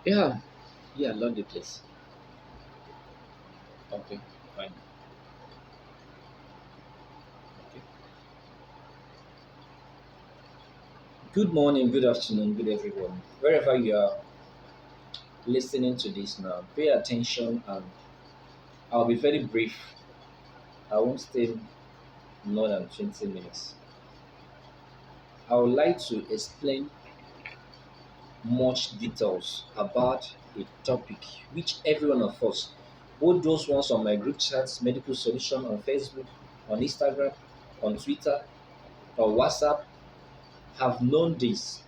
Yeah, yeah, learn the place. Okay, fine. Okay. Good morning, good afternoon, good everyone. Wherever you are listening to this now, pay attention and I'll be very brief. I won't stay more than 20 minutes. I would like to explain much details about a topic which every one of us, both those ones on my group chats, Medical Solution on Facebook, on Instagram, on Twitter, or WhatsApp, have known this.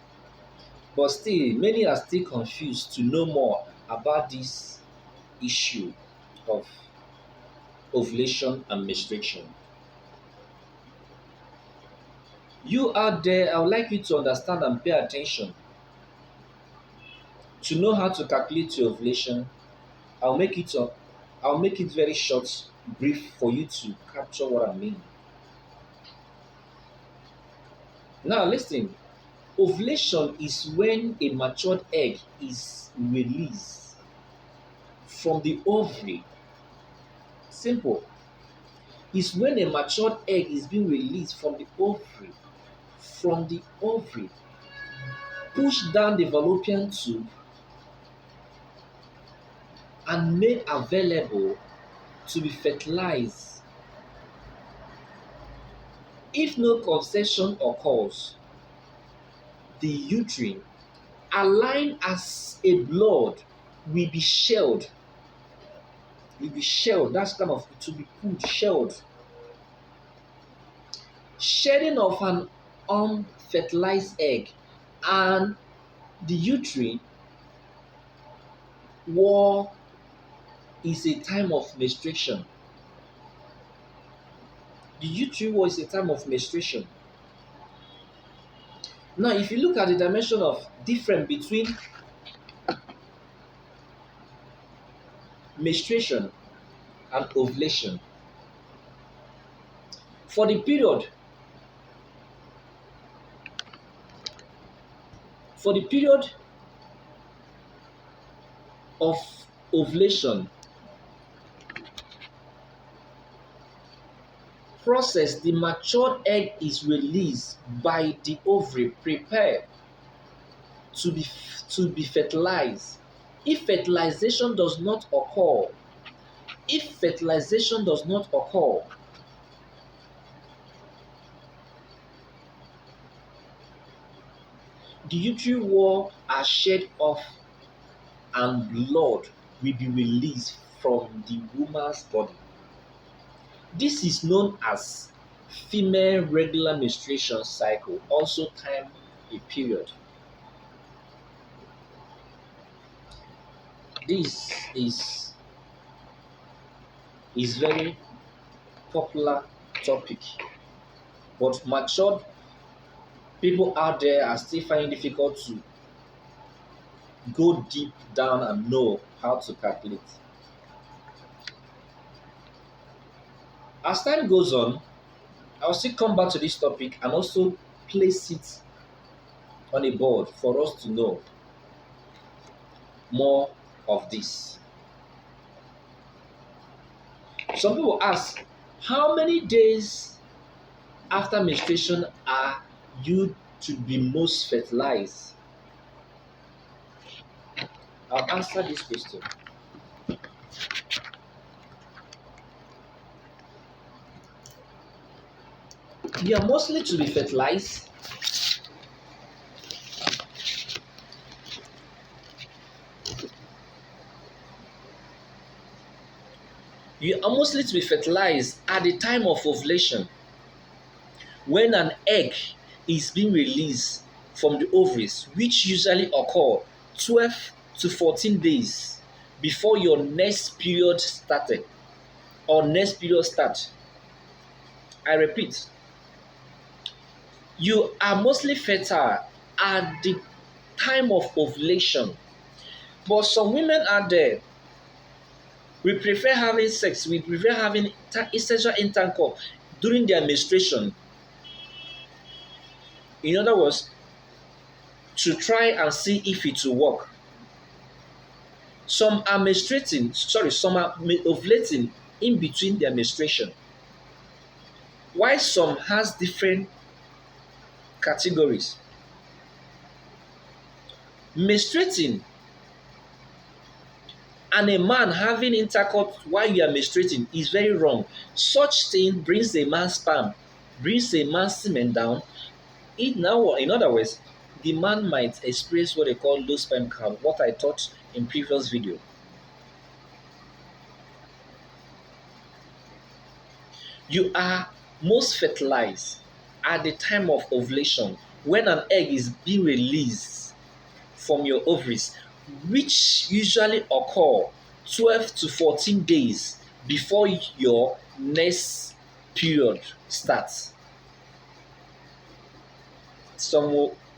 But still, many are still confused to know more about this issue of ovulation and menstruation. You out there, I would like you to understand and pay attention to know how to calculate your ovulation. I'll make it uh, I'll make it very short, brief for you to capture what I mean. Now listen, ovulation is when a matured egg is released from the ovary. Simple. Is when a matured egg is being released from the ovary, pushed down the fallopian tube and made available to be fertilized. If no conception occurs, the uterine, aligned as a blood, will be shelled. Will be shelled. That's kind of to be pulled, shelled. Shedding of an unfertilized egg and the uterine war is a time of menstruation. The uterine war is a time of menstruation. Now, if you look at the dimension of difference between menstruation and ovulation, for the period for the period of ovulation process, the matured egg is released by the ovary, prepared to be fertilized. If fertilization does not occur, if fertilization does not occur, the uterine wall are shed off and blood will be released from the woman's body. This is known as female regular menstruation cycle, also termed a period. This is very popular topic, but matured people out there are still finding it difficult to go deep down and know how to calculate. As time goes on, I'll still come back to this topic and also place it on a board for us to know more of this. Some people ask, how many days after menstruation are you to be most fertilized? I'll answer this question. You are mostly to be fertilized you are mostly to be fertilized at the time of ovulation, when an egg is being released from the ovaries, which usually occur 12 to 14 days before your next period started or next period start. I repeat, you are mostly fertile at the time of ovulation. But some women out there, we prefer having sex, we prefer having sexual intercourse during their menstruation. In other words, to try and see if it will work. Some are some are ovulating in between their menstruation. While some has different categories. Menstruating and a man having intercourse while you are menstruating is very wrong. Such thing brings a man's sperm, brings a man's semen down. In other words, the man might experience what they call low sperm count, what I taught in previous video. You are most fertilized at the time of ovulation when an egg is being released from your ovaries, which usually occur 12 to 14 days before your next period starts.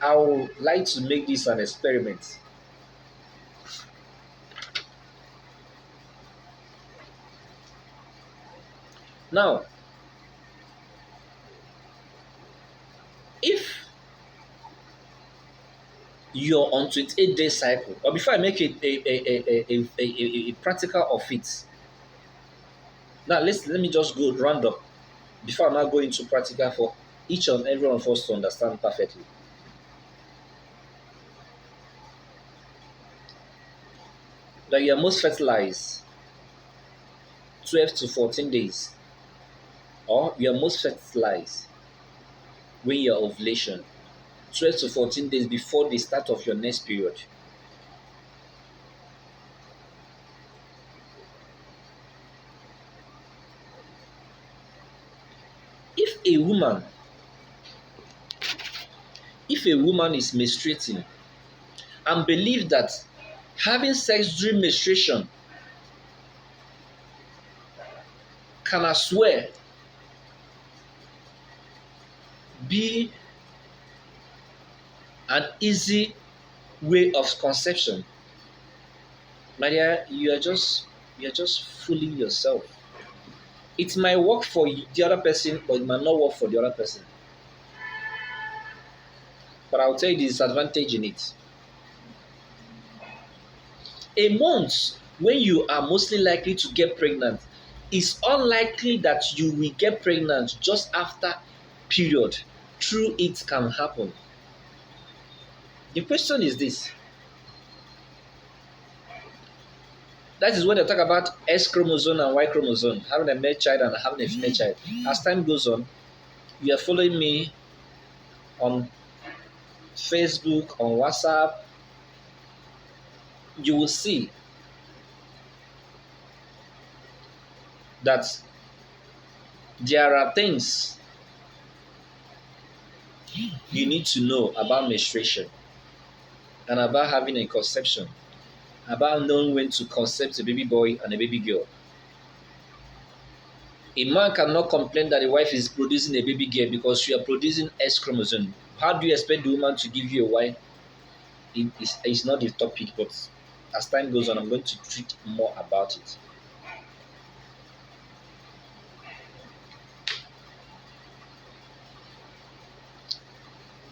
I would like to make this an experiment. Now, if you're on 28-day cycle, or before I make it a practical of it, now let me just go round up before I now go into practical for each and every one of us to understand perfectly. That you are most fertilized 12 to 14 days, or you are most fertilized when your ovulation 12 to 14 days before the start of your next period. If a woman is menstruating and believe that having sex during menstruation can as well be an easy way of conception, my dear, you are just fooling yourself. It might work for the other person, but it might not work for the other person. But I'll tell you the disadvantage in it. A month when you are mostly likely to get pregnant, it's unlikely that you will get pregnant just after period. True, it can happen. The question is this. That is when they talk about X chromosome and Y chromosome, having a male child and having a female child. As time goes on, you are following me on Facebook, on WhatsApp, you will see that there are things you need to know about menstruation and about having a conception, about knowing when to conceive a baby boy and a baby girl. A man cannot complain that the wife is producing a baby girl because you are producing X chromosome. How do you expect the woman to give you a Y? It's not the topic, but as time goes on, I'm going to treat more about it.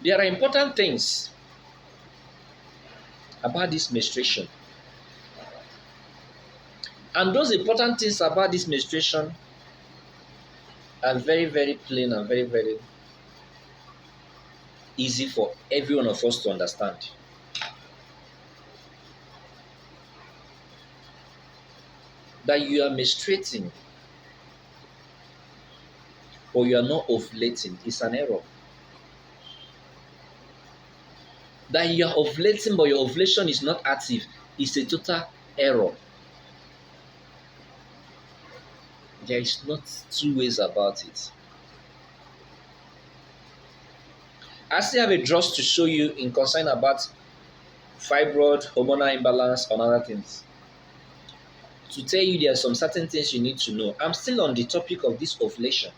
There are important things about this menstruation. And those important things about this menstruation are very, very plain and very, very easy for every one of us to understand. That you are menstruating or you are not ovulating is an error. That you are ovulating but your ovulation is not active is a total error. There is not two ways about it. I still have a draws to show you in concern about fibroid, hormonal imbalance, and other things. To tell you there are some certain things you need to know. I'm still on the topic of this ovulation.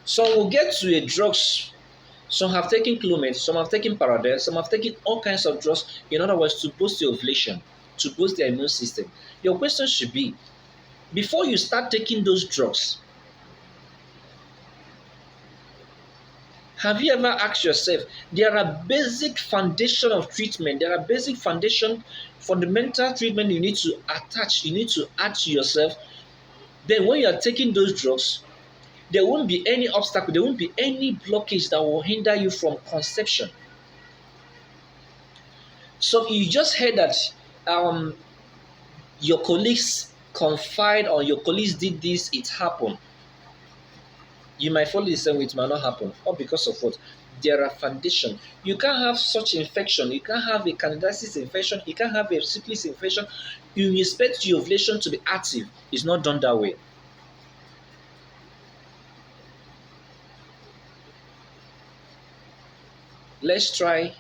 So we'll get to a drugs Some have taken Clomid, some have taken Paradise, some have taken all kinds of drugs, in other words, to boost your ovulation, to boost their immune system. Your question should be, before you start taking those drugs, have you ever asked yourself, there are basic foundation of treatment, there are basic foundation, fundamental treatment you need to attach, you need to add to yourself. Then when you are taking those drugs, there won't be any obstacle, there won't be any blockage that will hinder you from conception. So you just heard that um, your colleagues confide or your colleagues did this, it happened. You might follow the same way, it might not happen. All because of what? There are foundation. You can't have such infection. You can't have a candidiasis infection. You can't have a syphilis infection. You expect your ovulation to be active. It's not done that way. Let's try